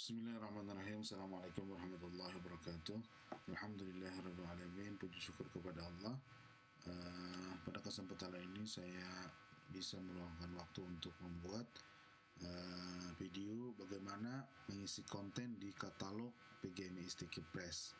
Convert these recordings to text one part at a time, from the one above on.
Bismillahirrahmanirrahim. Assalamualaikum warahmatullahi wabarakatuh. Alhamdulillahirabbil alamin. Puji syukur kepada Allah. Pada kesempatan ini saya bisa meluangkan waktu untuk membuat video bagaimana mengisi konten di katalog PGMI Sticky Press.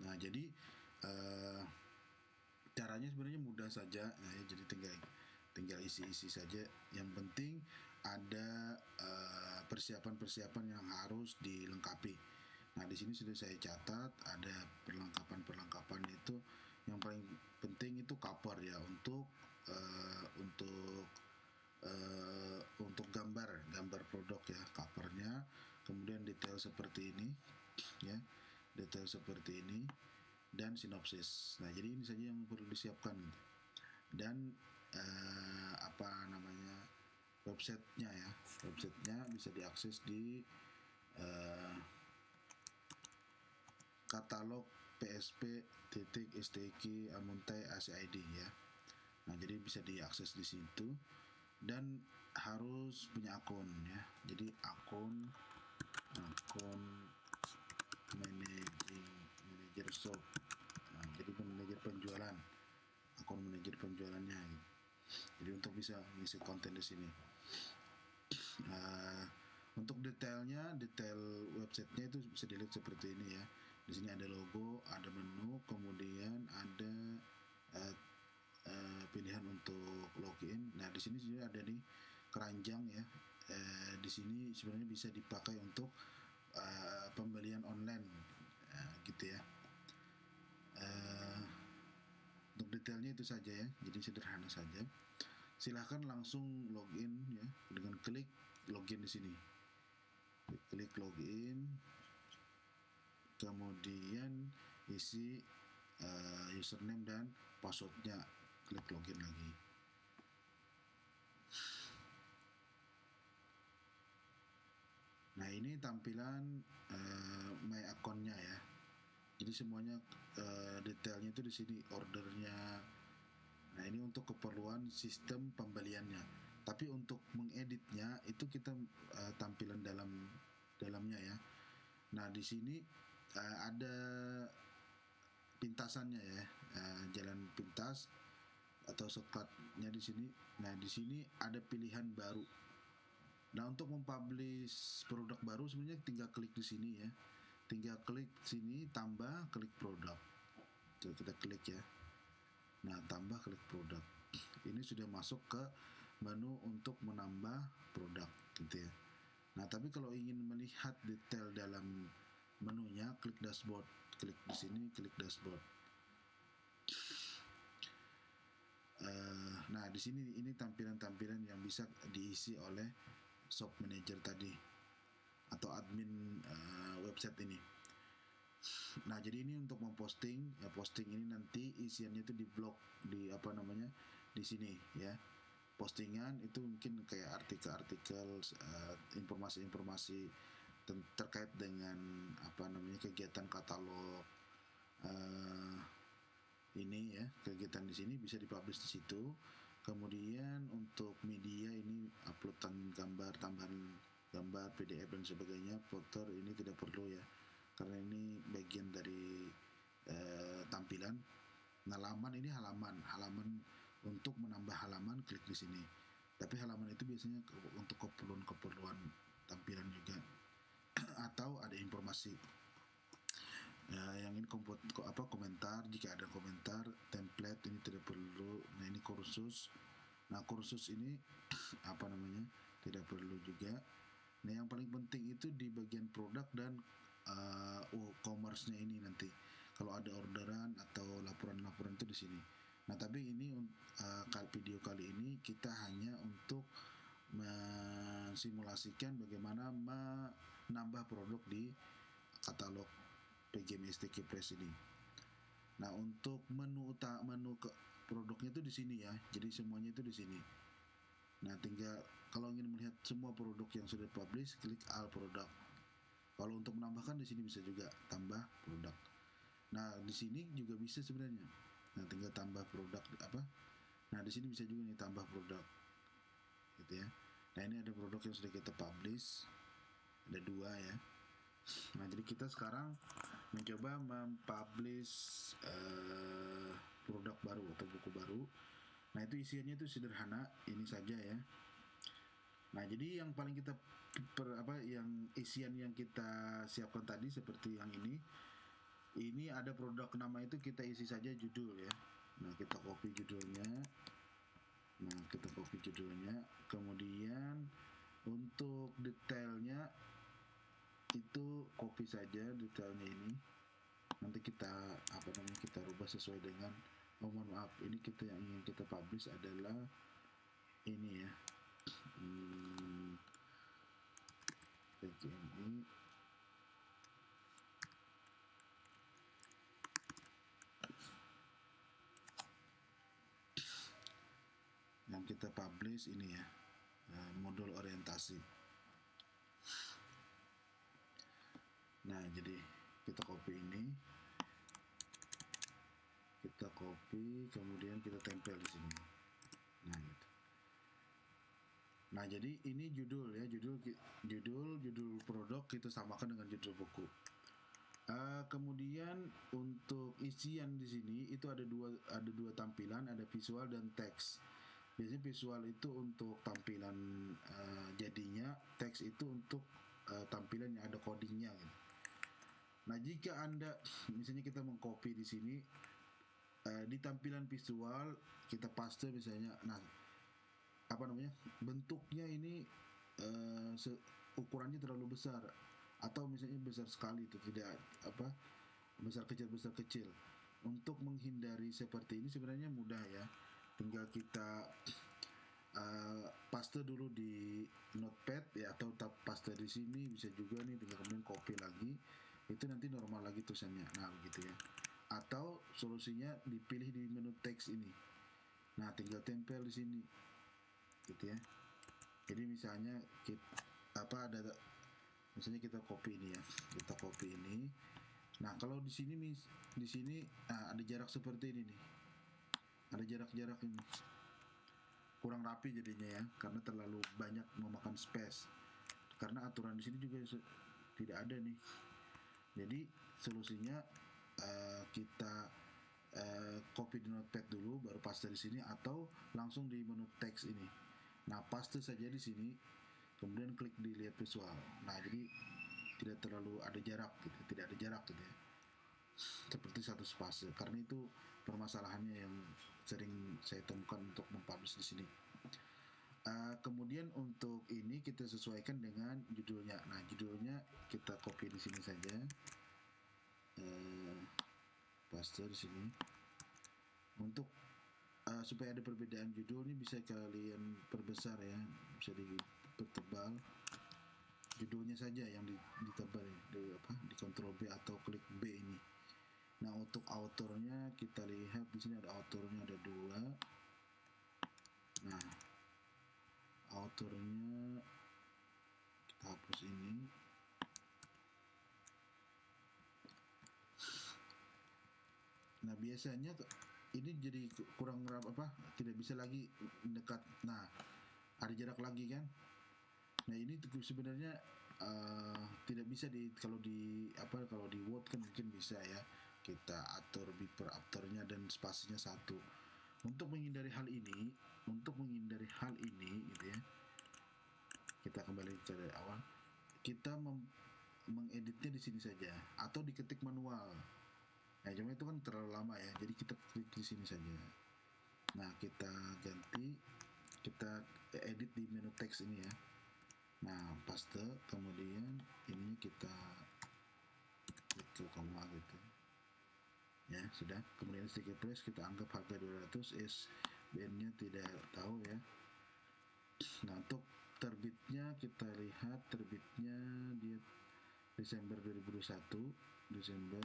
Nah, jadi caranya sebenarnya mudah saja. Nah, jadi tinggal isi-isi saja. Yang penting ada persiapan-persiapan yang harus dilengkapi. Nah, di sini sudah saya catat ada perlengkapan itu. Yang paling penting itu cover ya, untuk gambar produk ya, covernya. Kemudian detail seperti ini ya, dan sinopsis. Nah, jadi ini saja yang perlu disiapkan. Dan websitenya bisa diakses di katalog psp.stk amuntai acid ya. Nah, jadi bisa diakses di situ dan harus punya akun ya. Jadi akun manajer shop. Nah, jadi akun manajer penjualannya. Jadi untuk bisa mengisi konten di sini. Untuk detail websitenya itu bisa dilihat seperti ini ya. Di sini ada logo, ada menu, kemudian ada pilihan untuk login. Nah, di sini juga ada nih keranjang ya. Di sini sebenarnya bisa dipakai untuk pembelian online gitu ya. Untuk detailnya itu saja ya, jadi sederhana saja. Silahkan langsung login ya dengan klik login di sini. Klik login, kemudian isi username dan passwordnya, klik login lagi. Nah, ini tampilan my account-nya ya. Jadi semuanya detailnya itu di sini, ordernya. Nah, ini untuk keperluan sistem pembeliannya. Tapi untuk mengeditnya itu kita tampilan dalamnya ya. Nah, di sini ada pintasannya ya, jalan pintas atau shortcut-nya di sini. Nah, di sini ada pilihan baru. Nah, untuk mempublish produk baru sebenarnya tinggal klik di sini ya. Tinggal klik sini, tambah, klik produk. Coba kita klik ya. Nah, tambah, klik produk. Ini sudah masuk ke menu untuk menambah produk gitu ya. Nah, tapi kalau ingin melihat detail dalam menunya, klik dashboard. Klik di sini, klik dashboard. Nah, di sini ini tampilan-tampilan yang bisa diisi oleh shop manager tadi atau admin website ini. Nah, jadi ini untuk memposting ya, posting ini nanti isiannya itu di blog, di sini ya. Postingan itu mungkin kayak artikel-artikel, informasi-informasi terkait dengan kegiatan katalog ini ya. Kegiatan di sini bisa dipublish di situ. Kemudian untuk media ini uploadan gambar, tambahan gambar, PDF dan sebagainya. Footer ini tidak perlu ya, karena ini bagian dari tampilan. Nah, halaman untuk menambah halaman, klik di sini. Tapi halaman itu biasanya untuk keperluan tampilan juga atau ada informasi. Yang ini komentar, jika ada komentar. Template ini tidak perlu. Nah, ini kursus. Nah, kursus ini tidak perlu juga. Nah, yang paling penting itu di bagian produk dan commerce-nya ini nanti. Kalau ada orderan atau laporan-laporan itu di sini. Nah, tapi ini video kali ini kita hanya untuk mensimulasikan bagaimana menambah produk di katalog PGMI Sticky Press ini. Nah, untuk menu ke produknya itu di sini ya. Jadi semuanya itu di sini. Nah, tinggal kalau ingin melihat semua produk yang sudah publish, klik all produk. Kalau untuk menambahkan di sini bisa juga tambah produk. Nah, di sini juga bisa sebenarnya. Nah, tinggal tambah produk Nah, di sini bisa juga nih tambah produk. Gitu ya. Nah, ini ada produk yang sudah kita publish. ada 2 ya. Nah, jadi kita sekarang mencoba mempublish produk baru atau buku baru. Nah, itu isiannya itu sederhana, ini saja ya. Nah, jadi yang paling kita yang isian yang kita siapkan tadi seperti yang ini ada produk nama itu, kita isi saja judul ya. Nah, kita copy judulnya. Kemudian untuk detailnya itu copy saja detailnya ini. Nanti kita kita rubah sesuai dengan mohon maaf, ini kita yang ingin kita publish adalah ini ya. PGMI yang kita publish ini ya, modul orientasi. Nah, jadi kita copy ini, kemudian kita tempel di sini. Nah, gitu. Nah, jadi ini judul ya, judul produk kita samakan dengan judul buku. Kemudian untuk isian di sini itu ada dua tampilan, ada visual dan teks. Biasanya visual itu untuk tampilan jadinya, teks itu untuk tampilan yang ada codingnya gitu. Nah, jika Anda misalnya kita mengcopy di sini di tampilan visual kita paste misalnya, nah bentuknya ini ukurannya terlalu besar atau misalnya besar sekali, itu tidak besar kecil. Untuk menghindari seperti ini sebenarnya mudah ya, tinggal kita paste dulu di notepad ya, atau paste di sini bisa juga nih, tinggal kemudian copy lagi, itu nanti normal lagi tulisannya. Nah, begitu ya. Atau solusinya dipilih di menu teks ini. Nah, tinggal tempel di sini gitu ya. Jadi misalnya misalnya kita copy ini ya, nah kalau di sini ada jarak seperti ini nih, ada jarak ini kurang rapi jadinya ya, karena terlalu banyak memakan space, karena aturan di sini juga tidak ada nih. Jadi solusinya kita copy di notepad dulu, baru paste di sini, atau langsung di menu teks ini. Nah, paste saja di sini, kemudian klik di lihat visual. Nah, jadi tidak terlalu ada jarak gitu, tidak ada jarak gitu ya, seperti satu spase. Karena itu permasalahannya yang sering saya temukan untuk mempublish di sini. Kemudian untuk ini kita sesuaikan dengan judulnya. Nah, judulnya kita copy di sini saja, paste di sini. Untuk supaya ada perbedaan judul ini bisa kalian perbesar ya, bisa dipertebal judulnya saja yang ditebal ya, di Ctrl B atau klik B ini. Nah, untuk autornya kita lihat di sini ada autornya, ada 2. Nah, autornya kita hapus ini. Nah, biasanya ini jadi kurang tidak bisa lagi mendekat. Nah, ada jarak lagi kan. Nah, ini sebenarnya tidak bisa kalau di Word kan mungkin bisa ya, kita atur before afternya dan spasinya 1. Untuk menghindari hal ini gitu ya, kita kembali ke awal, kita mengeditnya di sini saja atau diketik manual. Nah, cuma itu kan terlalu lama ya, jadi kita klik di sini saja. Nah, kita ganti, kita edit di menu teks ini ya. Nah, paste, kemudian ini kita itu koma gitu ya, sudah. Kemudian sticky price kita anggap harga 200, ISBN-nya tidak tahu ya. Nah, untuk terbitnya kita lihat, terbitnya dia Desember 2021, Desember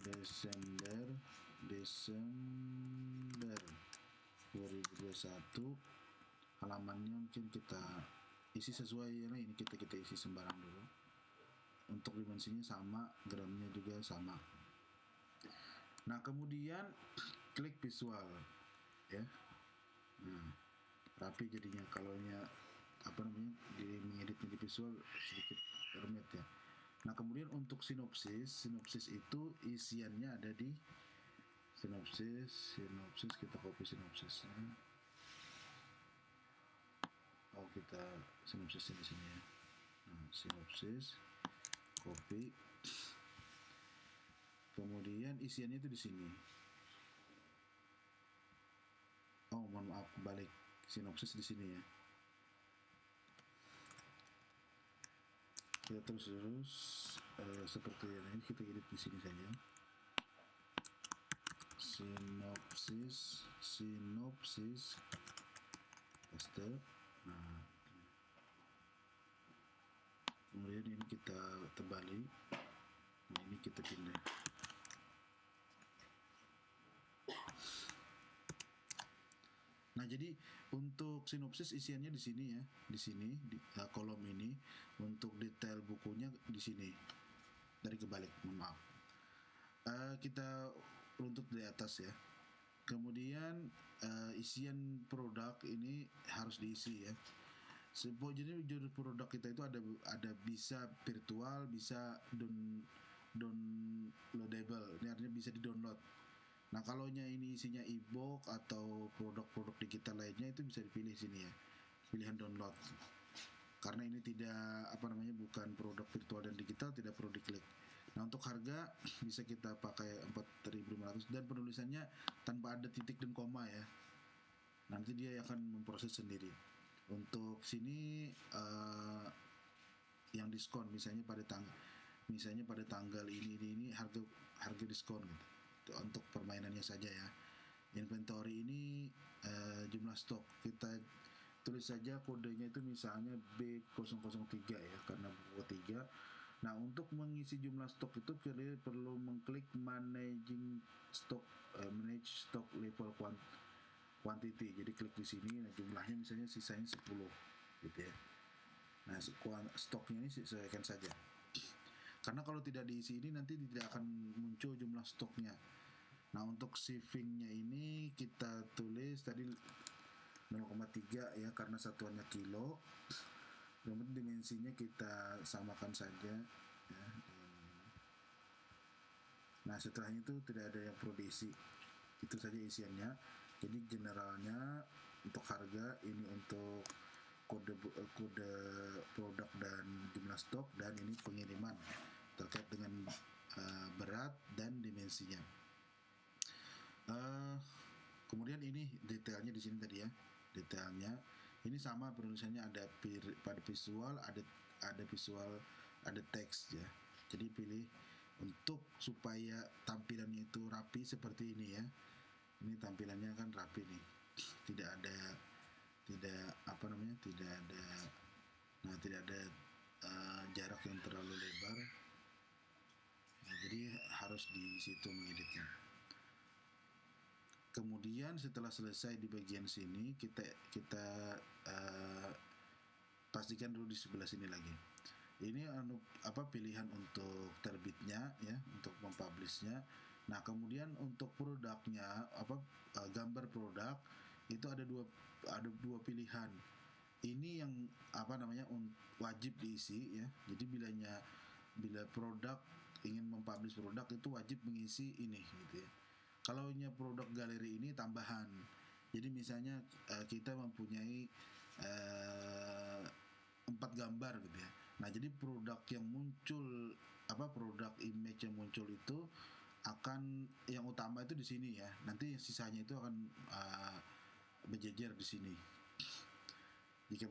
2021. Halamannya mungkin kita isi sesuai ya, ini kita isi sembarang dulu. Untuk dimensinya sama, gramnya juga sama. Nah, kemudian klik visual ya. Nah, rapi jadinya kalau mengeditnya di visual. visual sedikit rumit ya. Nah kemudian untuk sinopsis itu isiannya ada di sinopsis kita copy sinopsisnya. Kita sinopsisnya di sini ya. Nah, sinopsis copy, kemudian isiannya itu di sini. Mohon maaf, balik sinopsis di sini ya. Kita terus seperti ini, kita edit di sini saja. Sinopsis paste. Nah, kemudian ini kita terbalik. Nah, ini kita pindah. Nah, jadi untuk sinopsis isiannya di sini ya, di sini di kolom ini. Untuk detail bukunya di sini. Dari kebalik, mohon maaf. Kita runtut di atas ya. Kemudian isian produk ini harus diisi ya. Jadi judul produk kita itu ada bisa virtual, bisa downloadable. Ini artinya bisa di-download. Nah, kalau ini isinya e-book atau produk-produk digital lainnya itu bisa dipilih sini ya. Pilihan download. Karena ini bukan produk virtual dan digital, tidak perlu diklik. Nah, untuk harga bisa kita pakai 4.500 dan penulisannya tanpa ada titik dan koma ya. Nanti dia akan memproses sendiri. Untuk sini yang diskon misalnya pada tanggal ini harga diskon gitu. Itu untuk permainannya saja ya. Inventory ini jumlah stok, kita tulis saja kodenya itu misalnya B003 ya, karena buku 3. Nah, untuk mengisi jumlah stok itu kalian perlu mengklik manage stock level quantity. Jadi klik di sini, nah jumlahnya misalnya sisanya 10 gitu ya. Nah, stoknya ini sesuaikan saja. Karena kalau tidak diisi ini nanti tidak akan muncul jumlah stoknya. Nah, untuk shippingnya ini kita tulis tadi 0,3 ya, karena satuannya kilo. Kemudian dimensinya kita samakan saja ya. Nah, setelahnya itu tidak ada yang perlu diisi. Itu saja isiannya. Jadi generalnya untuk harga ini untuk kode produk dan jumlah stok, dan ini pengiriman terkait dengan berat dan dimensinya. Kemudian ini detailnya di sini tadi ya. Detailnya ini sama penulisannya, ada pada visual, ada visual, ada teks ya. Jadi pilih untuk supaya tampilannya itu rapi seperti ini ya. Ini tampilannya kan rapi nih. Tidak ada jarak yang terlalu lebar. Nah, jadi harus di situ mengeditnya. Kemudian setelah selesai di bagian sini, kita pastikan dulu di sebelah sini lagi. Ini pilihan untuk terbitnya ya, untuk mempublishnya. Nah, kemudian untuk produknya gambar produk itu ada dua pilihan. Ini yang wajib diisi ya. Jadi bila produk ingin mempublish produk itu wajib mengisi ini gitu ya. Kalau produk galeri ini tambahan. Jadi misalnya kita mempunyai 4 gambar gitu ya. Nah, jadi produk yang muncul produk image yang muncul itu akan yang utama itu di sini ya. Nanti sisanya itu akan berjejer di sini. Jika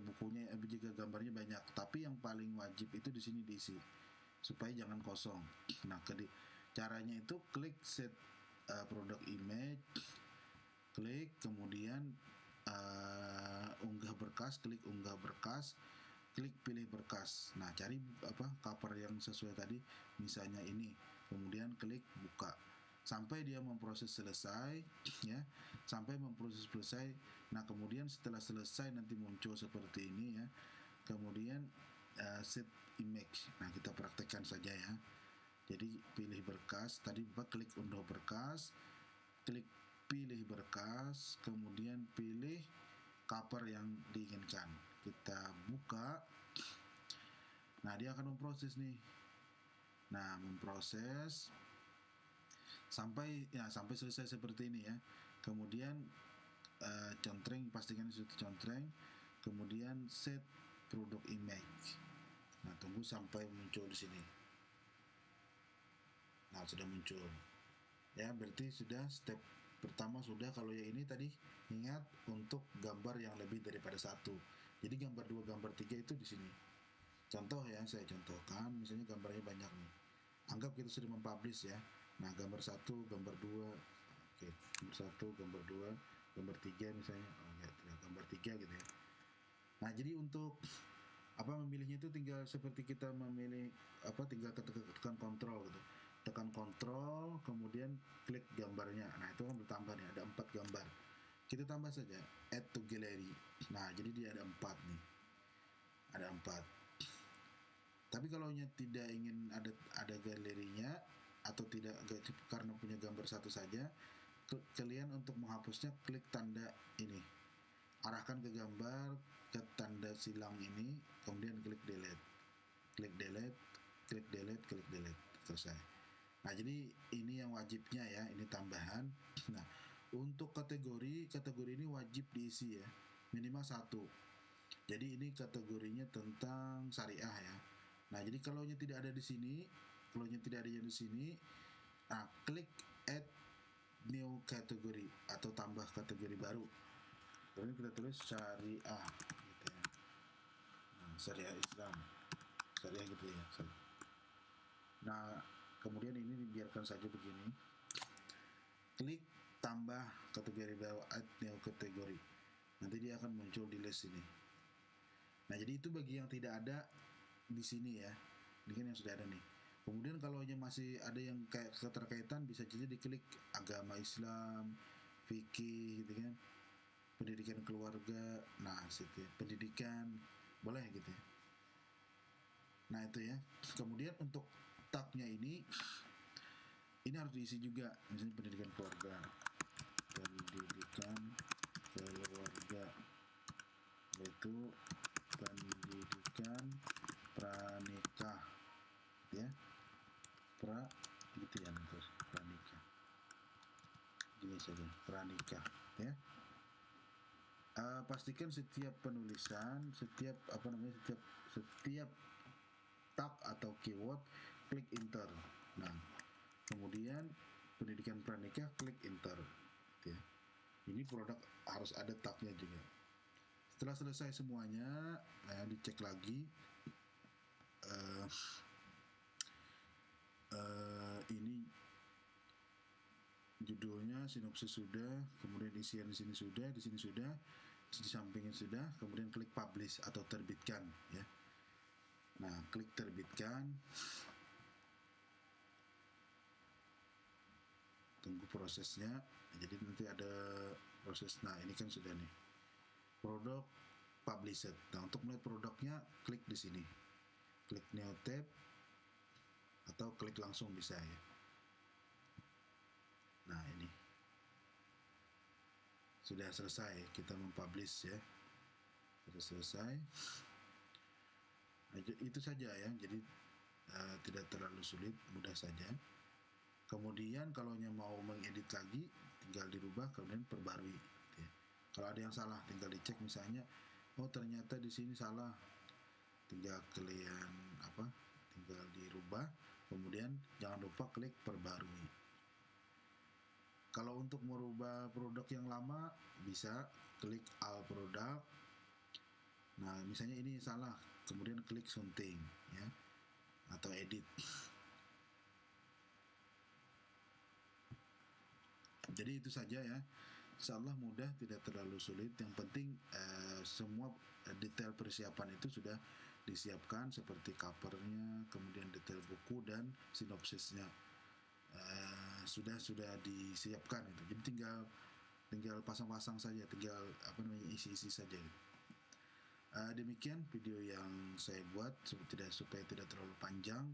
gambarnya banyak, tapi yang paling wajib itu di sini diisi supaya jangan kosong. Nah, caranya itu klik set produk image, klik, kemudian unggah berkas, klik unggah berkas, klik pilih berkas. Nah, cari cover yang sesuai tadi, misalnya ini, kemudian klik buka sampai dia memproses selesai ya, Nah, kemudian setelah selesai nanti muncul seperti ini ya. Kemudian set image. Nah, kita praktekkan saja ya. Jadi pilih berkas, tadi klik unduh berkas, klik pilih berkas, kemudian pilih cover yang diinginkan. Kita buka. Nah, dia akan memproses nih. Nah, memproses sampai selesai seperti ini ya. Kemudian contreng, pastikan itu contreng. Kemudian set product image. Nah, tunggu sampai muncul di sini. Nah, sudah muncul. Ya, berarti sudah step pertama sudah. Kalau yang ini tadi ingat untuk gambar yang lebih daripada satu. Jadi gambar 2, gambar 3 itu di sini. Contoh ya, saya contohkan, misalnya gambarnya banyak nih. Anggap kita sudah mempublish ya. Nah, gambar 1, gambar 2. Oke, gambar 1, gambar 2, gambar 3 misalnya. Oh ya, gambar 3 gitu ya. Nah, jadi untuk memilihnya itu tinggal seperti kita memilih tinggal tekan kontrol gitu. Tekan kontrol, kemudian klik gambarnya. Nah, itu kan bertambah nih, ada 4 gambar. Kita tambah saja add to gallery. Nah, jadi dia ada 4 nih. Ada 4. Tapi kalau tidak ingin ada galerinya atau tidak karena punya gambar satu saja, kalian untuk menghapusnya klik tanda ini. Arahkan ke gambar ke tanda silang ini, kemudian klik delete. Klik delete, klik delete, klik delete. Selesai. Nah, jadi ini yang wajibnya ya, ini tambahan. Nah, untuk kategori ini wajib diisi ya, minimal 1. Jadi ini kategorinya tentang syariah ya. Nah, jadi kalau tidak ada di sini, nah klik add new category atau tambah kategori baru. Kemudian kita tulis syariah gitu ya. Nah, syariah Islam. Syariah gitu ya. Nah, kemudian ini dibiarkan saja begini. Klik tambah kategori baru, add new category. Nanti dia akan muncul di list ini. Nah, jadi itu bagi yang tidak ada di sini ya. Ini kan yang sudah ada nih. Kemudian kalau masih ada yang kayak keterkaitan, bisa saja diklik agama Islam, fikih gitu kan, pendidikan keluarga. Nah, situ pendidikan boleh gitu ya. Nah, itu ya. Kemudian untuk tagnya ini harus diisi juga, misalnya pendidikan keluarga, yaitu pendidikan pranikah ya, gitu ya, terus pranikah gini saja, pranikah ya. Pastikan setiap penulisan, setiap tag atau keyword klik enter. Nah, kemudian pendidikan pranikah klik enter ya. Ini produk harus ada tagnya juga. Setelah selesai semuanya, dicek lagi. Ini judulnya, sinopsis sudah, kemudian isian di sini sudah, di sampingnya sudah, kemudian klik publish atau terbitkan ya. Nah, klik terbitkan. Tunggu prosesnya. Jadi nanti ada proses. Nah, ini kan sudah nih. Produk published. Nah, untuk melihat produknya klik di sini. Klik new tab atau klik langsung bisa ya. Nah, ini sudah selesai kita mempublish ya. Sudah selesai. Nah, itu saja ya. Jadi tidak terlalu sulit, mudah saja. Kemudian kalau mau mengedit lagi, tinggal dirubah kemudian perbarui. Ya. Kalau ada yang salah, tinggal dicek misalnya, oh ternyata di sini salah, tinggal tinggal dirubah. Kemudian jangan lupa klik perbarui. Kalau untuk merubah produk yang lama, bisa klik all product. Nah, misalnya ini salah, kemudian klik sunting ya, atau edit. Jadi itu saja ya. Insyaallah mudah, tidak terlalu sulit. Yang penting semua detail persiapan itu sudah disiapkan, seperti covernya, kemudian detail buku dan sinopsisnya sudah disiapkan itu. Jadi tinggal pasang-pasang saja, tinggal isi-isi saja gitu. Demikian video yang saya buat supaya tidak terlalu panjang,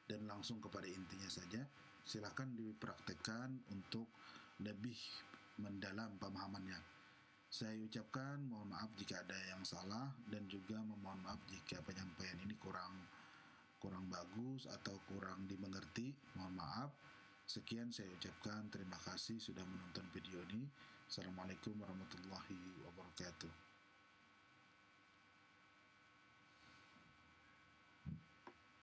dan langsung kepada intinya saja. Silakan dipraktekkan untuk lebih mendalam pemahamannya. Saya ucapkan mohon maaf jika jika ada yang salah, dan juga memohon maaf jika penyampaian ini kurang bagus atau kurang dimengerti. Mohon maaf. Sekian saya ucapkan, terima kasih sudah menonton video ini. Assalamualaikum warahmatullahi wabarakatuh.